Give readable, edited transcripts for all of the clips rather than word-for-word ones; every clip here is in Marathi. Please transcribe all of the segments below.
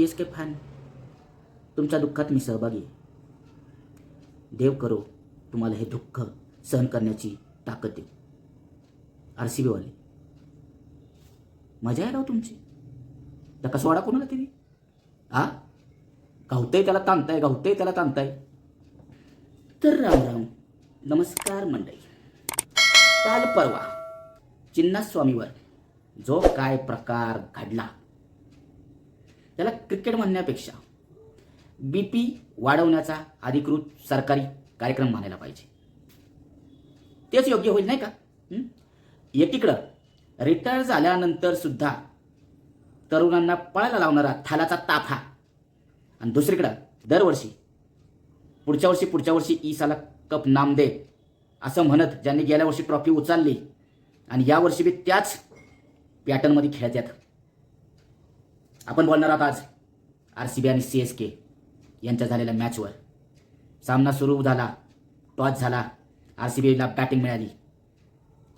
CSK फॅन, तुमच्या दुःखात मी सहभागी आहे. देव करो तुम्हाला हे दुःख सहन करण्याची ताकद देऊ. RCB वाले मजा आहे राव तुमची. त्या सोडा कोणाला तरी गावतंय त्याला ताणताय, गावतंय त्याला ताणताय. तर राम राम, नमस्कार मंडळी. काल परवा चिन्नास्वामीवर जो काय प्रकार घडला त्याला क्रिकेट म्हणण्यापेक्षा BP वाढवण्याचा अधिकृत सरकारी कार्यक्रम म्हणायला पाहिजे. तेच योग्य होईल नाही का? एकीकडं रिटायर झाल्यानंतर सुद्धा तरुणांना पळायला लावणारा थालाचा ताफा, आणि दुसरीकडं दरवर्षी पुढच्या वर्षी ईसाला कप नाम दे असं म्हणत ज्यांनी गेल्या वर्षी ट्रॉफी उचलली आणि या वर्षी बी त्याच पॅटर्नमध्ये खेळतात. आपण बोलणार आहोत आज RCB आणि CSK यांच्या झालेल्या मॅचवर. सामना सुरू झाला, टॉस झाला, RCBला बॅटिंग मिळाली.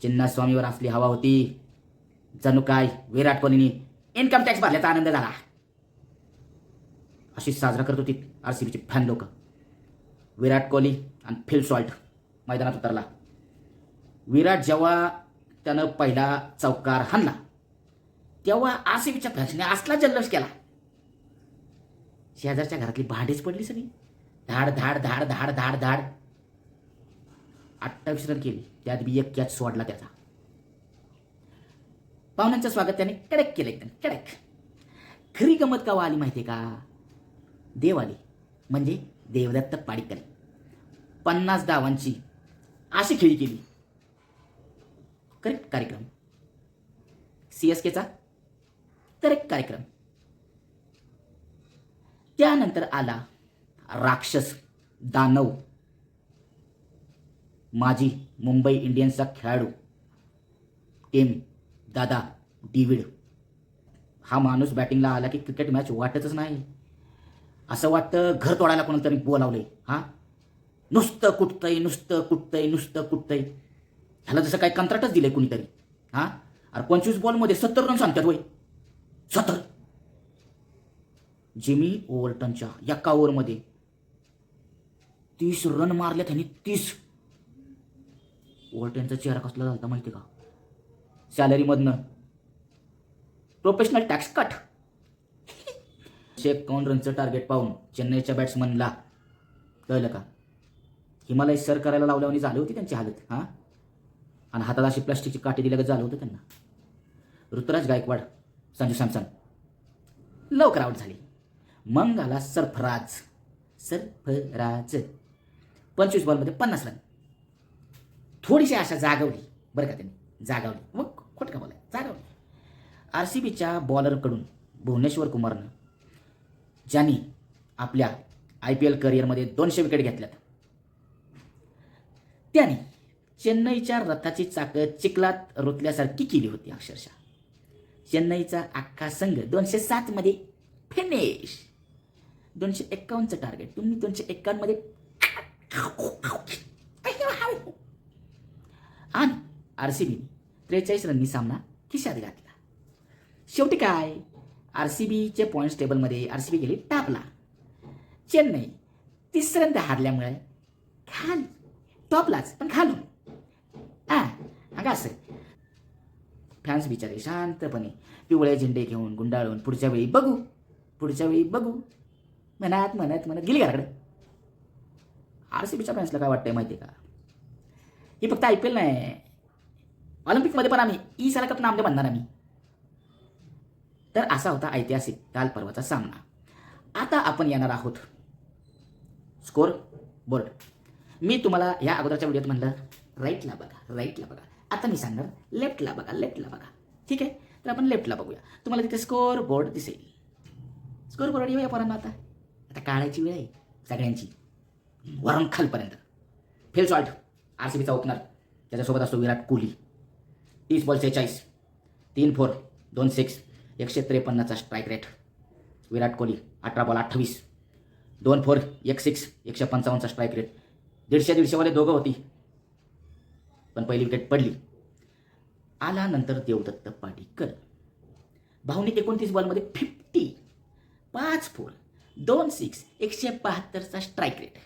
चिन्नास्वामीवर असली हवा होती जणू काय विराट कोहलीने इन्कम टॅक्स भरल्याचा आनंद झाला अशी साजरा करत होती RCBचे फॅन लोक. विराट कोहली आणि फिल सॉल्ट मैदानात उतरला. विराट जेव्हा त्यानं पहिला चौकार हाणला तेव्हा RCBच्या फॅन्सने असला जल्लोष केला. शेजारच्या घरातली भांडीच पडली सगळी. धाड धाड धाड धाड धाड धाड 28 रन केली, त्यात बी एक कॅच सोडला त्याचा. पाहुण्यांचं स्वागत त्याने कडक केलं, एकदम कडक. खरी गमत का आली माहिती का? देव आली म्हणजे देवदत्त पाडिक्कल 50 धावांची अशी खेळी केली. करेक्ट कार्यक्रम. CSKचा करेक्ट कार्यक्रम. त्यानंतर आला राक्षस दानव, माजी मुंबई इंडियन्सचा खेळाडू टीम दादा डेव्हिड. हा माणूस बॅटिंगला आला की क्रिकेट मॅच वाटतच नाही. असं वाटतं घर तोडायला कोणातरी बोलावलंय. नुसतं कुठतंय नुसतं कुठतंय नुसतं कुठतंय. ह्याला जसं काही कंत्राटच दिलंय कुणीतरी. अरे 25 बॉलमध्ये 70 रन सांगतात वय. 70. जिमी ओव्हरटनच्या एका ओव्हरमध्ये 30 रन मारले त्यांनी. 30. ओव्हरटनचा चेहरा कसला झाला माहिती का? सॅलरीमधनं प्रोफेशनल टॅक्स कट. 151 रनचं टार्गेट पाहून चेन्नईच्या बॅट्समनला कळलं का हिमालय सर करायला लावल्यावर झाली होती त्यांची हालत. आणि हातात अशी प्लास्टिकची काठी दिल्यागत झालं होतं त्यांना. ऋतुराज गायकवाड, संजू सॅमसन लवकर आउट झाली. मग आला सरफराज. 25 बॉलमध्ये 50 रन. थोडीशी आशा जागवली बरं का त्यांनी. जागवली, मग खोट का बोलाय, जागवली. RCBच्या बॉलरकडून भुवनेश्वर कुमारनं, ज्यांनी आपल्या IPL करिअरमध्ये 200 विकेट घेतल्यात, त्याने चेन्नईच्या रथाची चाकं चिखलात रुतल्यासारखी केली होती. अक्षरशः चेन्नईचा अख्खा संघ 207 मध्ये फिनिश. 251चं टार्गेट तुम्ही 251 मध्ये आणि RCB 43 रननी सामना खिशात घातला. शेवटी काय, RCBचे पॉईंट्स टेबलमध्ये RCB गेली टापला. चेन्नई तिसऱ्यांदा हारल्यामुळे खाली टॉपलाच, पण खालून. असं फॅन्स बिचारे शांतपणे पिवळे झेंडे घेऊन गुंडाळून पुढच्या वेळी बघू म्हणत गेली घराकडे. RCBच्या फॅन्सला काय वाटतंय माहिती का? ही फक्त IPL नाही, ऑलिम्पिकमध्ये पण आम्ही ईसाला कप नाम दे म्हणणार आम्ही. तर असा होता ऐतिहासिक काल परवाचा सामना. आता आपण येणार आहोत स्कोर बोर्ड. मी तुम्हाला या अगोदरच्या व्हिडिओत म्हणलं राईटला बघा. आता मी सांगणार लेफ्टला बघा. ठीक आहे, तर आपण लेफ्टला बघूया. तुम्हाला तिथे स्कोर बोर्ड दिसेल. स्कोर बोर्ड येऊया पोरांना. आता काढायची वेळ आहे सगळ्यांची, वरून खालपर्यंत. फिल सॉल्ट RCBचा ओपनर, त्याच्यासोबत असतो विराट कोहली. 30 बॉल 46, 3 4, 2 6, 153चा strike rate. Virat Kohli 18 ball 28, 2 4, 1 6, 155चा स्ट्राईक रेट. 150 वाले दोघं होती, पण पहिली विकेट पडली. आला नंतर देवदत्त पाडिक्कल. भाऊने 29 बॉलमध्ये 50, 5 4 2 6 172चा स्ट्राईक रेट.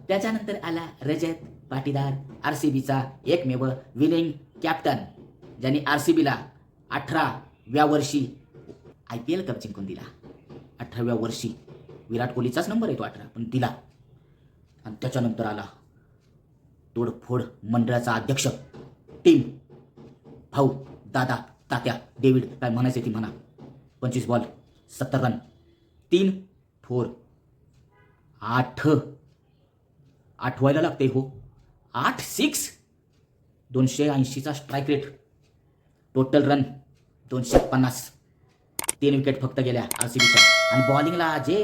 त्याच्यानंतर आला रजत पाटीदार, RCBचा एकमेव विनिंग कॅप्टन, ज्यांनी RCBला 18व्या वर्षी IPL कप जिंकून दिला. 18व्या वर्षी विराट कोहलीचाच नंबर आहे तो 18, पण दिला. आणि त्याच्यानंतर आला तोडफोड मंडळाचा अध्यक्ष, टीम भाऊ, दादा, तात्या, डेव्हिड, काय म्हणायचे ती म्हणा. 25 बॉल 70 रन, 3 4 8 व्हायला लागते हो, 8 6 280चा strike rate. Total run 250. 3 wicket फक्त गेल्या RCBच्या. आणि बॉलिंगला जे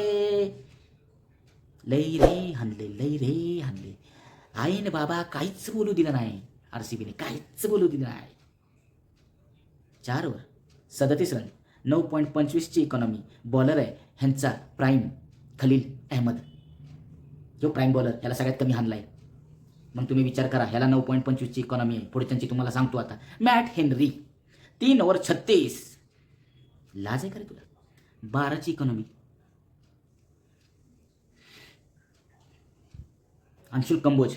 लई रे हाणले. आईन बाबा काहीच बोलू दिलं नाही. RCBने काहीच बोलू दिलं नाही. 4 ओव्हर 37 रन, 9.25ची इकॉनॉमी. बॉलर आहे ह्यांचा प्राईम खलील अहमद, जो प्राईम बॉलर, ह्याला सगळ्यात कमी हाणलाय. मग तुम्ही विचार करा, ह्याला 9.25ची इकॉनॉमी आहे. पुढच्यांची तुम्हाला सांगतो आता. Matt Henry 3 over 36. लाज आहे का रे तुला? 12ची इकॉनॉमी. अंशुल कंबोज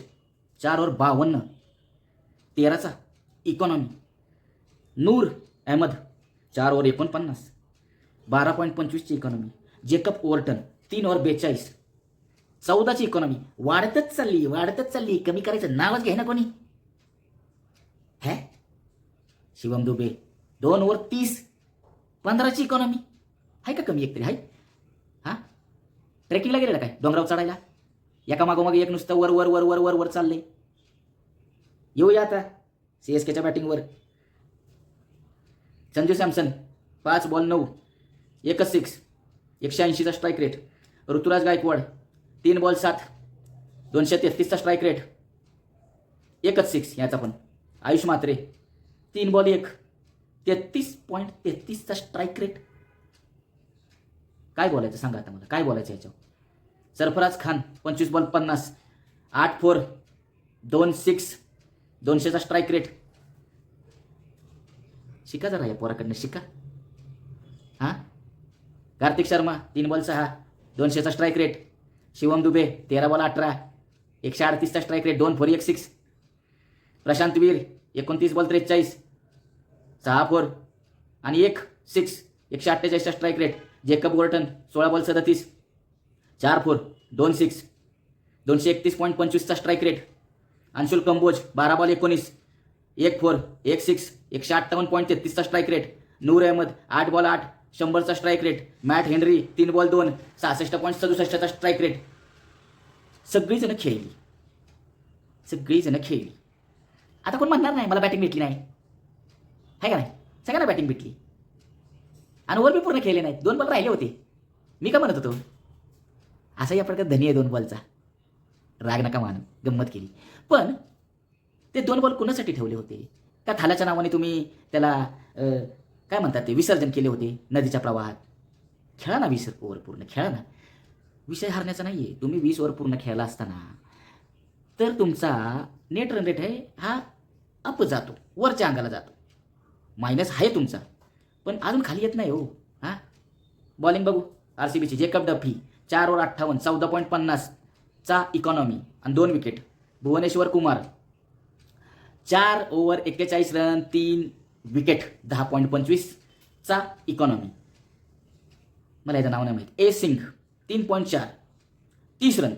4 ओव्हर 52. 13चा इकॉनॉमी. नूर अहमद 4 ओव्हर 49. 12.25ची इकॉनॉमी. Jacob Overton 3 over 42. 14ची इकॉनॉमी. वाढतच चालली. कमी करायचं नावच घ्या ना कोणी. शिवम दुबे 2 ओव्हर 30. 15ची इकॉनॉमी. आहे का कमी एकतरी? आहे ट्रेकिंगला गेलेला काय डोंगरावर चढायला? एका मागोमाग एक नुसतं वर वर वर वर वर वर चाललंय. येऊया आता CSKच्या बॅटिंगवर. संजू सॅमसन 5 बॉल 9 1 6 180चा strike rate. Ruturaj Gaikwad 3 ball 7 233चा स्ट्राईक रेट. 1 6 याचा पण. आयुष म्हात्रे 3 बॉल 1 33.33चा स्ट्राईक रेट. काय बोलायचं सांगा आता मला, काय बोलायचं याच्यावर? सरफराज खान 25 बॉल 50 8 4 2 6 200चा स्ट्राईक रेट. शिका जरा या पोराकडनं, शिका. कार्तिक शर्मा 3 बॉल 6 200चा strike rate. Shivam Dubey 13 ball 18 138चा strike rate. 2 4 1 6. Prashant Veer 29 ball 43 6 4 आणि 1 6 148चा strike rate. Jacob Overton 16 ball 37 4 4 2 6 231.25चा strike rate. Anshul Kamboj 12 ball 19 1 4 1 6 158.33चा strike rate. Noor Ahmad 8 ball 8 100चा strike rate. Matt Henry 3 ball 2 66.67चा स्ट्राईक रेट. सगळीजणं खेळली. आता कोण म्हणणार नाही मला बॅटिंग भेटली नाही, आहे का नाही? सगळ्यांना बॅटिंग भेटली. आणि ओव्हर बी पूर्ण खेळले नाहीत. 2 बॉल राहिले होते. मी का म्हणत होतो असा या प्रकार धनी आहे 2 बॉलचा. राग नका मान, गंमत केली. पण ते 2 बॉल कोणासाठी ठेवले होते? का थाल्याच्या नावाने तुम्ही त्याला काय म्हणतात ते विसर्जन केले होते नदीच्या प्रवाहात? खेळा ना 20 ओव्हर पूर्ण, खेळा ना. विषय हारण्याचा नाही आहे. तुम्ही 20 ओव्हर पूर्ण खेळला असताना तर तुमचा नेट रन रेट आहे हा अप जातो, वरच्या अंगाला जातो. मायनस आहे तुमचा, पण अजून खाली येत नाही हो. बॉलिंग बघू RCBची. जेकब डफी 4 ओव्हर 58 14.50चा इकॉनॉमी आणि 2 wicket. Bhuvneshwar Kumar 4 over 41 run 3 wicket 10.25चा इकॉनॉमी. मला याचं नाव नाही माहीत. A Singh 3.4 30 run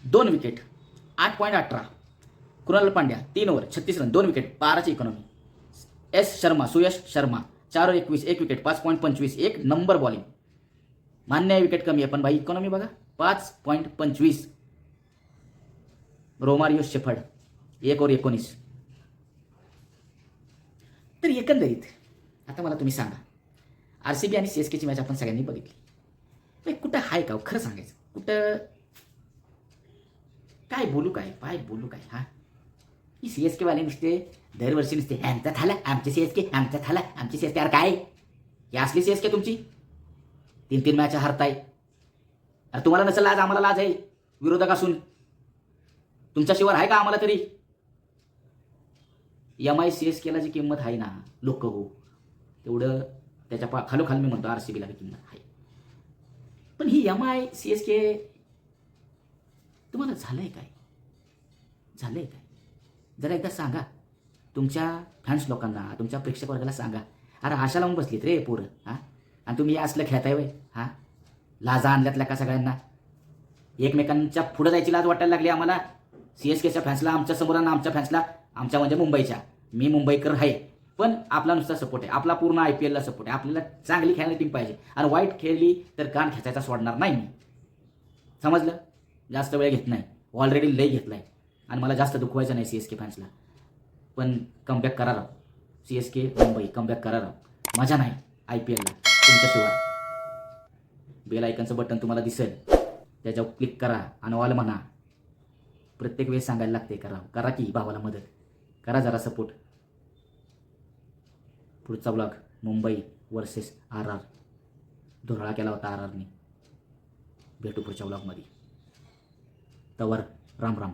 2 wicket 8.18. Krunal Pandya 3 over 36 run 2 wicket 12ची economy. Suyash Sharma 4 over 21 1 wicket 5.25 1 number bowling. मान्य आहे विकेट कमी आहे, पण भाई इकॉनॉमी बघा 5.25. Romario shepherd 1 over 19. तर एकंदरीत आता मला तुम्ही सांगा, RCB आणि CSKची मॅच आपण सगळ्यांनी बघितली. कुठं आहे का खरं सांगायचं? कुठं काय बोलू काय ही CSK वाले नुसते दरवर्षी नुसते आमचा थाला आमचे CSK आमचा थाला आमचे CSK. यार काय ही असली CSK तुमची? 3 मॅच हारताय. अरे तुम्हाला नसेल लाज, आम्हाला लाज आहे विरोधक असून. तुमच्या शिवार आहे का आम्हाला तरी? MI CSKला जी किंमत आहे ना लोक हो, तेवढं त्याच्या खालोखाल मी म्हणतो RCBला किंमत आहे. पण ही MI CSK तुम्हाला झालंय काय? झालंय काय? जरा एकदा सांगा तुमच्या फॅन्स लोकांना, तुमच्या प्रेक्षक वर्गाला सांगा. अरे आशा लावून बसलीत रे पोरं, हां? आणि तुम्ही असलं खेळताय वय, हां? लाजा आणल्यातल्या का सगळ्यांना? एकमेकांच्या पुढं जायची लाज वाटायला लागली आम्हाला. CSKच्या फॅन्सला, आमच्या समोर आणि आमच्या फॅन्सला, आमच्या म्हणजे मुंबईच्या. मी मुंबईकर आहे, पण आपला नुसता सपोर्ट आहे. आपला पूर्ण IPLला सपोर्ट आहे. आपल्याला चांगली खेळणारी टीम पाहिजे आणि वाईट खेळली तर कान खेचायचा सोडणार नाही मी. समजलं? जास्त वेळ घेत नाही. ऑलरेडी लय घेतला आहे आणि मला जास्त दुखवायचं नाही CSK फॅन्सला. पण कमबॅक करा राव. CSK मुंबई कमबॅक करा राव. मजा नाही IPLला तुमच्याशिवाय. बेल आयकनचं बटन तुम्हाला दिसेल, त्याच्यावर क्लिक करा आणि ऑल म्हणा. प्रत्येक वेळेस सांगायला लागते करा की भावाला मदत करा, जरा सपोर्ट. पुढचा ब्लॉग मुंबई वर्सेस RR. धुराळा केला होता RRने. भेटू पुढच्या ब्लॉगमध्ये. तवर राम राम.